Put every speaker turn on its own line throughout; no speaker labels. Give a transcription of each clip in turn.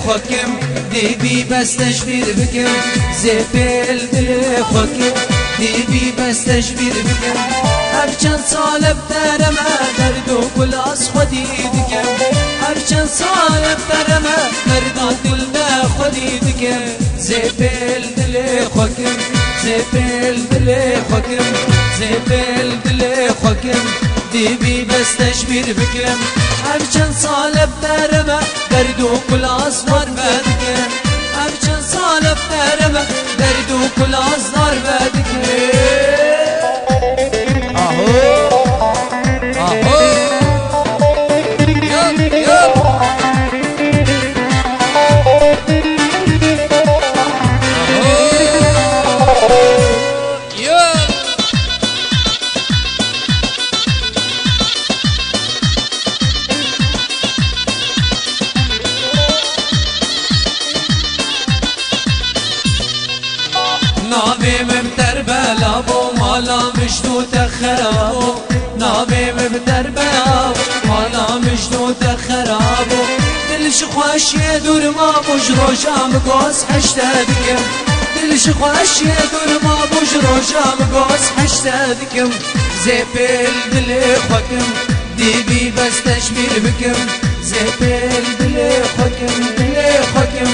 خوكم ديبي بس تشبير بكم زبل دل خوكم ديبي بس تشبير بكم هرچند سال بدرم درد و گل از خودی دکم هرچند سال بدرم درد دل به خودی دکم زبل دل خوكم زبل دل خوكم زبل دل خوكم ديبي بس تشبير بكم هرچند سال بدرم درد و گل از نار بدکم هرچند سال بدرم درد و گل از نار بدکم نابم بدربلا بو مالا مشتو تخرابو نابم بدربلا مالا مشتو تخرابو دلش خوشی دور ما بوش روشام گوز هشتادکم دلش خوشی دور ما بوش روشام گوز هشتادکم زبل دل خوكم ديبي بس تشبير بكم زبل دل خوكم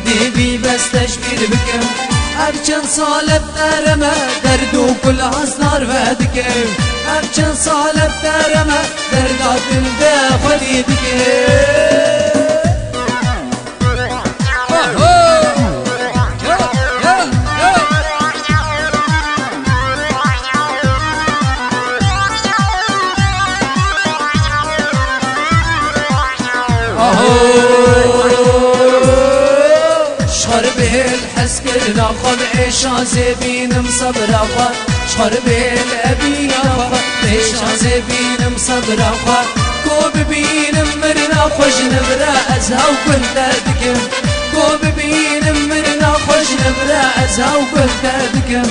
ديبي بس تشبير بكم هرچند سال بدرم درد و گل از نار بدکم هرچند سال بدرم درد دل به خودی دکم الحس كرنا خم عيشا زبين مصبر أخوان شخر بالأبي أخوان عيشا زبين مصبر أخوان كوب بين مرنا خوش نبرا أزها وكنت دكم كوب بين مرنا خوش نبرا أزها وكنت دكم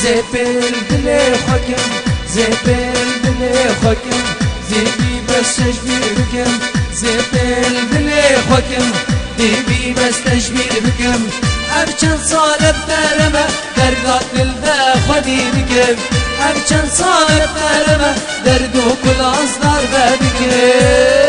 زبل دلي خوكم زبل دلي خوكم زبي بس تشبير بكم زبل دلي خوكم ديبي بس تشبير بكم هرچند سال بدرم درد دل به خودی دکم هرچند سال بدرم درد و گل از نار بدکم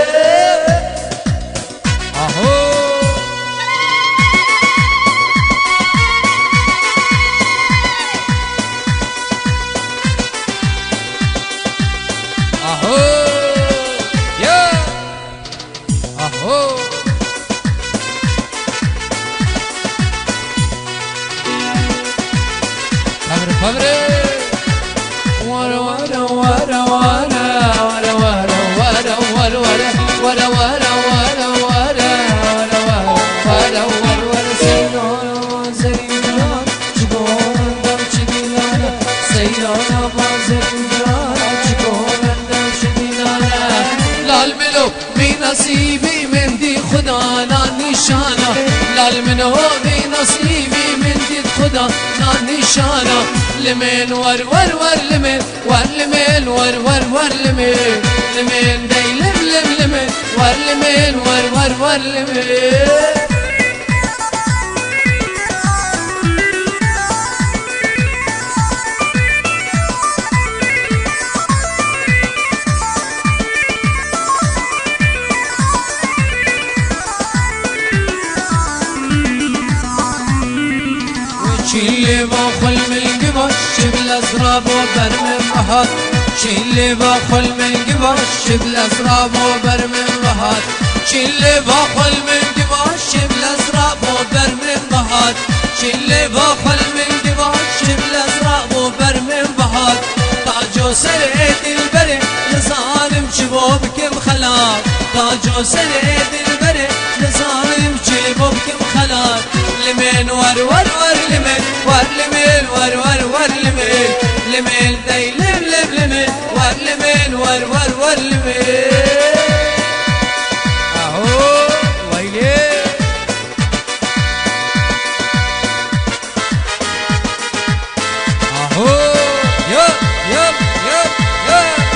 نصيبي من دي خدا نشانه لال منو دي نصيبي من دي خدا نشانه لمن ور ور ور لمن ور لمن ور ور ور لمن لمن دي لم لم لمن ور لمن ور ور ور لمن شيلي باخل من قبش شبل أسراب وبرمن بحر شيلي باخل من قبش شبل أسراب وبرمن بحر شيلي باخل من قبش شبل أسراب وبرمن بحر شيلي باخل من قبش شبل أسراب وبرمن بحر تاجو سريد البري لظالم شبوبكم خلاق تاجو سريد البري لظالم شبوبكم خلاق لمن ور ور ور لمن ور لمن ور ور ور لمن لمن داي لم لم لمن ور لمن ور ور ور لمن اهو ويلي اهو يب يب يب يب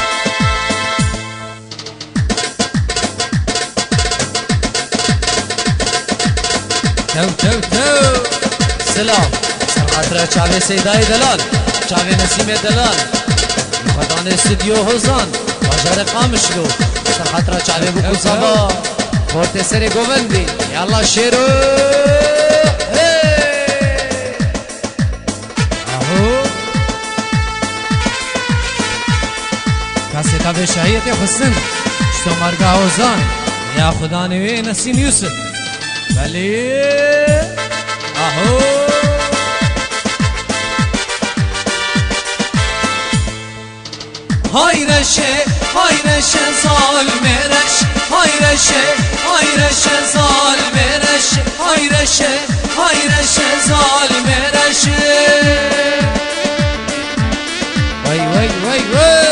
تو تو تو سلام سرقاطرة شعبي سيداي دلال شعبي نسيم دلال مقدان استوديو هوزان باجار قامشلو سرقاطرة شعبي بوكو صبا فورت سري گووندي يلا شيرو اهو كاسيتا بشايت حسن شتو مرقا هوزان يا خدا نوي نسيم يوسف بلي اهو هاي رشه ظالم رش هاي رشه ظالم رش هاي رشه ظالم رش وي وي وي وي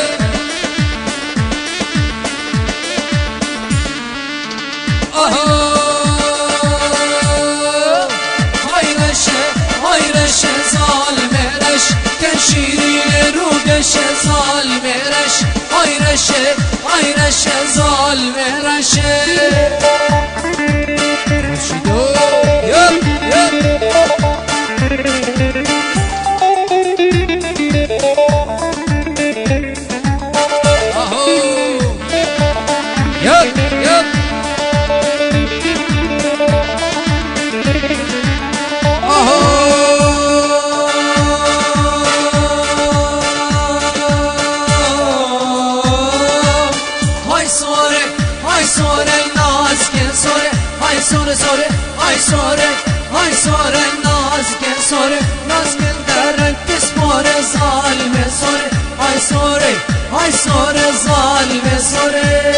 اهو هاي رشه ظالم رش كشيرين رودش ظالم رش هاي رشه ظالم رش رشيدو يب يب اهو يب يب اهو سوره ناز که درن کس ماره ظالم سوره ظالم سوره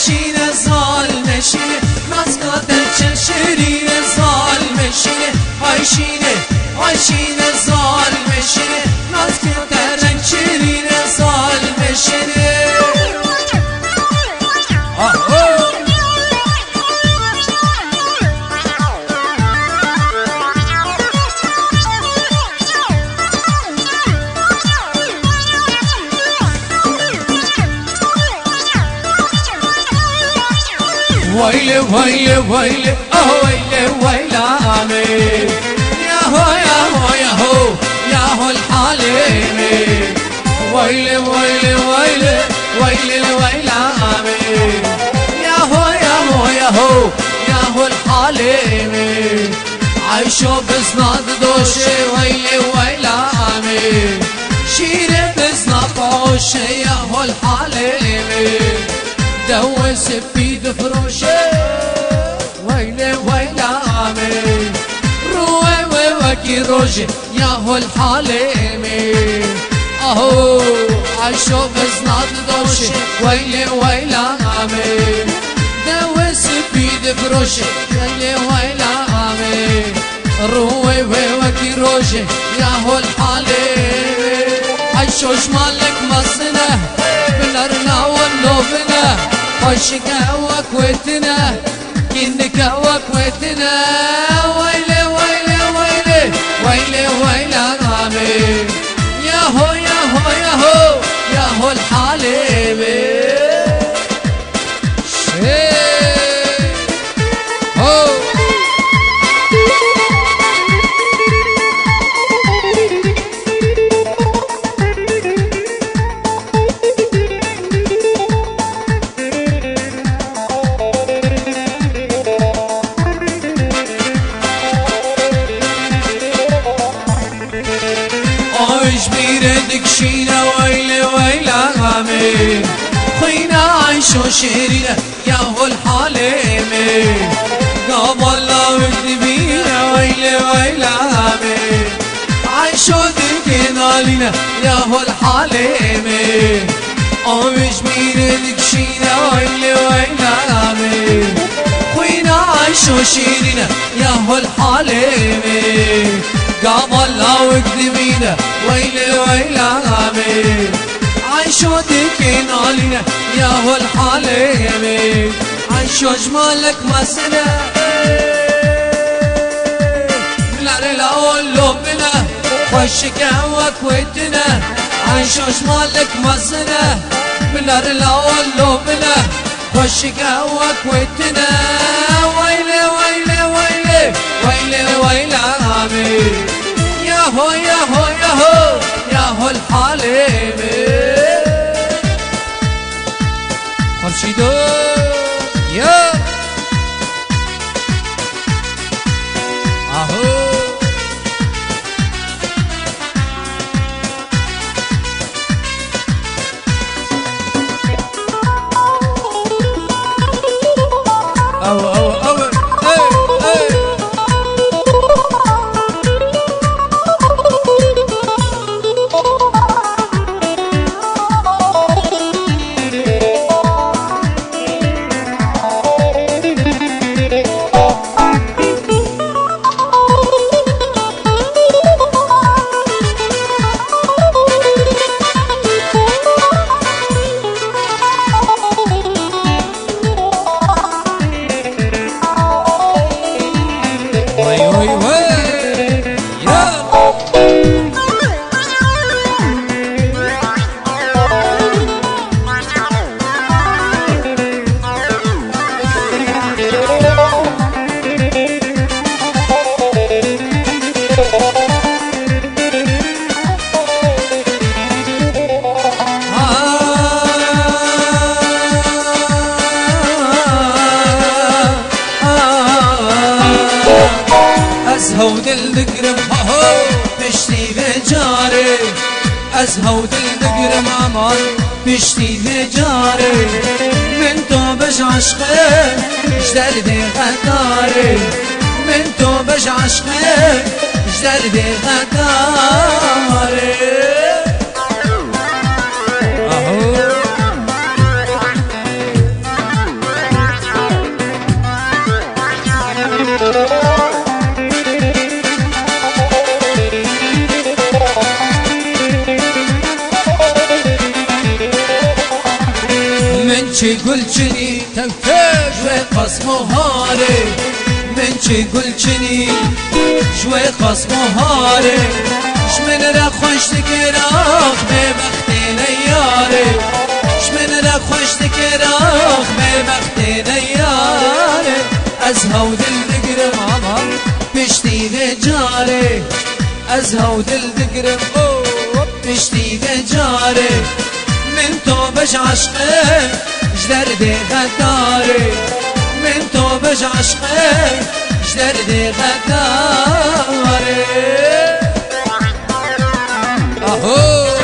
شینه ظالم شینه ناز قدر چه شیرین ظالم شینه ای شینه ظالم شینه ناز قدر شیرین ظالم شینه ويلي ويلي ويلي ويلي ويلي آمين يا هو يا هو يا هو يا هو الحليمي ويلي ويلي ويلي ويلي ويلي آمين يا هو يا هو يا هو يا هو الحليمي عايشو بزناد دوشي ويلي ويلي آمين شيري بزناد دوشي يا هو الحليمي دوس بيد فروشه ويلي ويلي آمين روي وكي روجي يا هو الحليمي اهو عايشو بزناد دوشي ويلي ويلي آمين دوس بيد فروشه ويلي ويلي آمين روي وكي روجي يا هو الحليمي عايشو شمالك مصنه بنرنا والنوبنا عشقا وكويتنا كنك وكويتنا ويلي ويلي ويلي ويلي ويلي آمين يا هو يا هو يا هو يا هو الحليمي هو شينا ويلي ويلي آمين خينا عيشو شيرينا يا هو الحليمي قابل الله وكذبينا ويلي ويلي آمين عيشو ذكينا لنا يا هو الحليمي وش بيردك شينا ويلي ويلي آمين خينا عيشو شيرينا يا هو الحليمي قابل الله وكذبينا ويلي ويلي آمين عشودك نالينا يا هو الحالي عشوش مالك مسنا لا اقولو بنا خوشك وكويتنا عشوش مالك مسنا لا اقولو بنا خوشك وكويتنا ويلي ويلي ويلي ويلي ويلي عمي يا هو يا هو يا هو يا هو الحليم خرشيدو يا اهو أزهود الذكر هو بشتي بجاري أزهود الذكر مامان بشتي بجاري من تو بش عشقي جدر دي غداري من تو بش عشقي جدر دي غداري شي قلتني تنفج وقص مهاري من شي قلتني شوي قص مهاري شمن را خوشتك راخ ببختي نياري شمن را خوشتك راخ ببختي نياري أزهود الذكر ماما بشتي بجاري أزهود الذكر بشتي بجاري من تو بش عشقي جدر دي غداري من تو بش عشقي جدر دي غداري اهو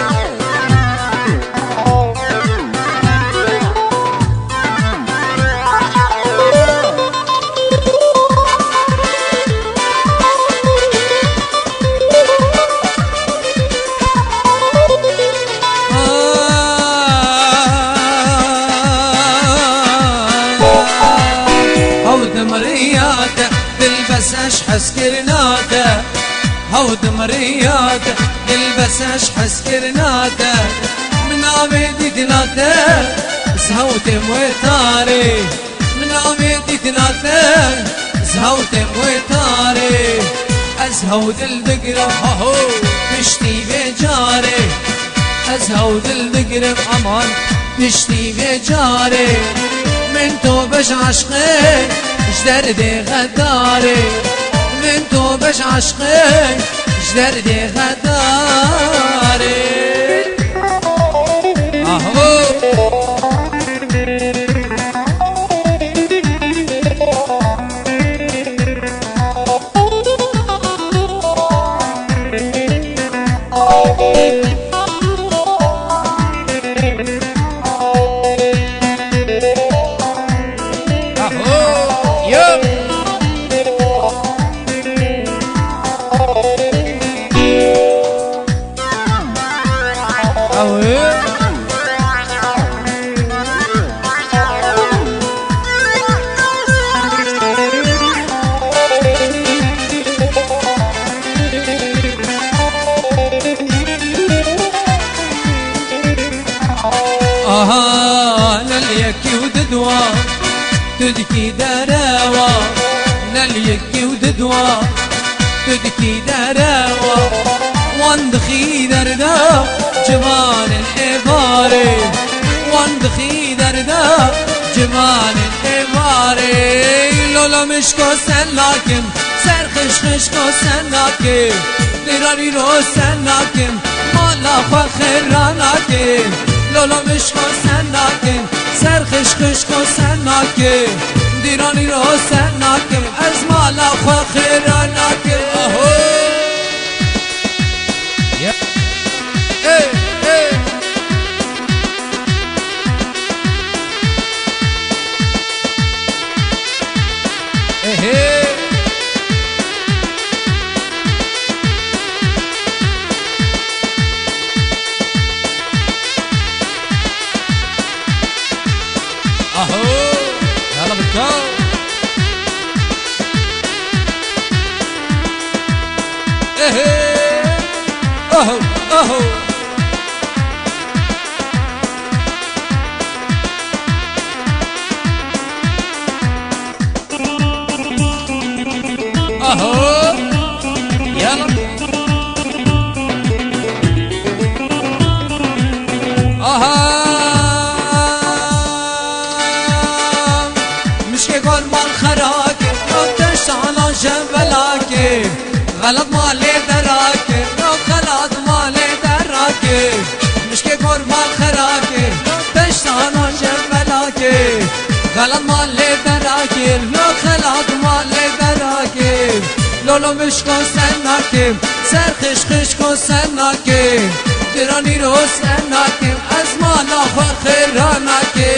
مرياته تلبس اشحس كرناته هود مرياته تلبس اشحس كرناته من عميدي تناته زهوتي مويتاري من عميدي تناته زهوتي مويتاري ازهود الذكر هو بشتي بجاري ازهود الذكر امان بشتي بجاري من تو بش عشقي جدر دي غداري من تو بش عشقي جدر دي غداري اهو لليكي وددوا تدكي دراوا لليكي وددوا تدكي دراوا واندخي دردا جمال الحباري واندخي دردا جمال الحباري لولا مشكو سناكم سر خشخشكو سناكم دراري رو سناكم مالا فخراناكم لولا مشکو سناکم سر خشخشکو سناکم دیرانی رو سناکم از مالا فخراناکم اهو يلا بالكون اهو اهو اهو يلا غلط مالي دراكي لو غلط مالي دراكي مشكي قربان خراكي تشتانا جبلاكي غلط مالي دراكي لو غلط مالي دراكي لولو مشكو سناكي سر خشخشكو سناكي دراني رو سناكي ازمانا فخراناكي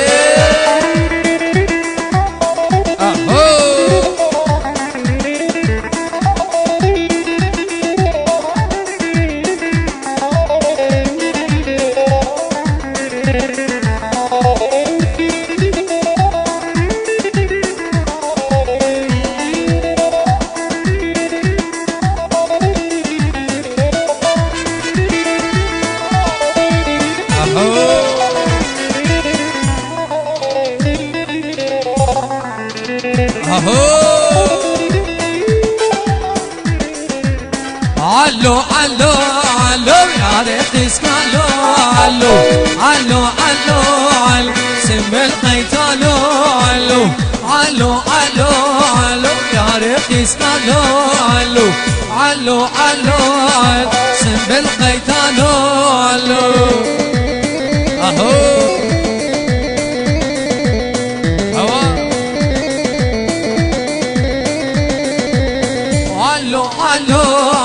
علو علو علو يا ريت اسمعلو علو علو علو علو سم القيتالو علو علو علو علو يا ريت اسمعلو علو علو علو علو سم القيتالو علو اهو علو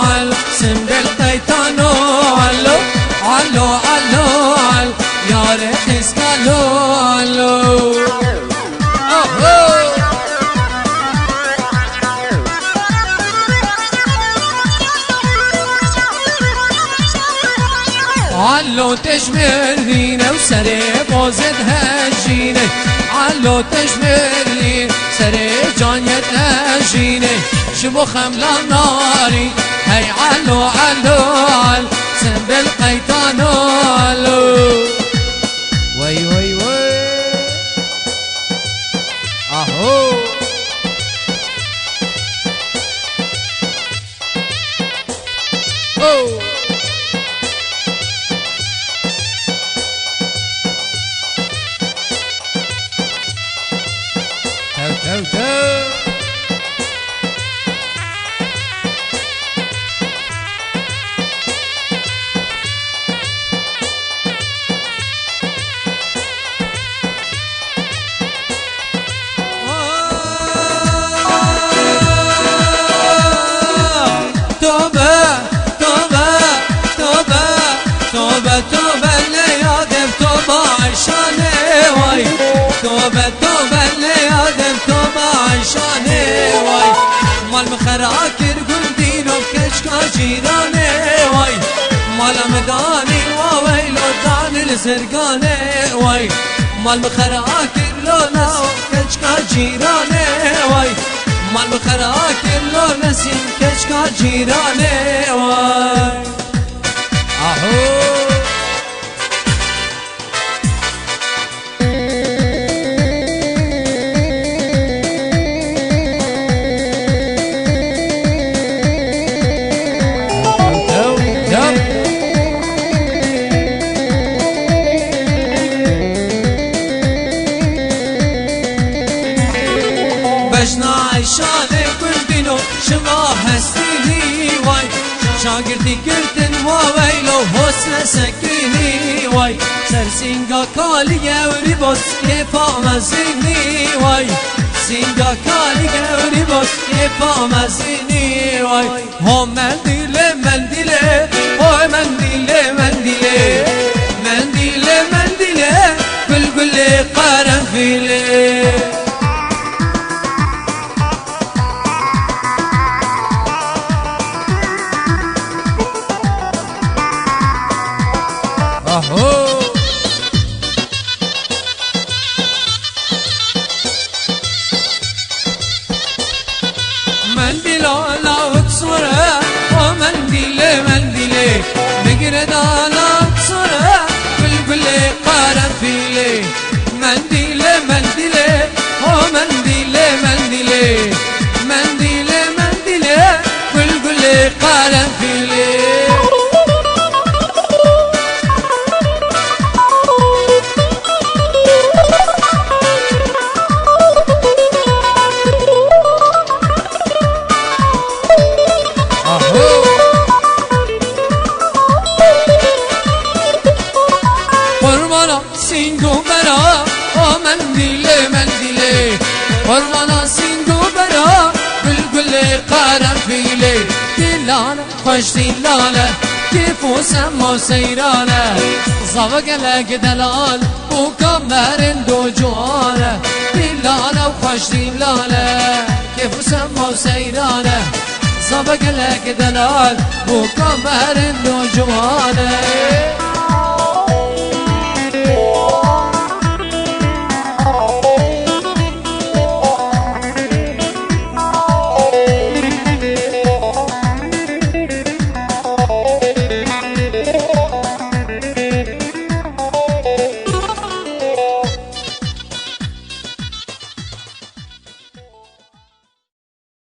علو سم بالقيتانو علو علو علو علو يا ريت اسمعلو علو علو تجمرني وسري بوزد هجيني علو تجمرني سري جانيت هجيني شبو خملا ناري هي علو علو علو سم بالقيتانو علو وي وي وي اهو اوه تو تو مخراكر قندين وكشكا جيراني واي مال مداني وويلو دان الزرقاني واي مال مخراكر لولا وكشكا جيراني واي مال مخراكر لولا سين كشكا جيراني واي اهو نشانه گلبینو شما هستینی وای شاگردی گردن و ویلو حسن سکینی وای سرسینگا کالی گوری باز که پامزینی وای سینگا کالی گوری باز که پامزینی وای ها مندیله مندیله وای مندیله مندیله مندیله مندیله بلبل قرنفیله مندیلانا اکسوره و مندیله مندیله بگردانا اکسوره بلبل قرنفیله مندیله مندیله و مندیله مندیله مندیله مندیله بلبل قرنفیله سینگو برا و مندیله مندیله قربانا سینگو برا بلبل قرنفیله دلانه خوش دلانه که پوسم و سیرانه زوگلک دلال و کمرن دو جوانه دلانه خوش دلانه که پوسم و سیرانه زوگلک دلال و کمرن دو جوانه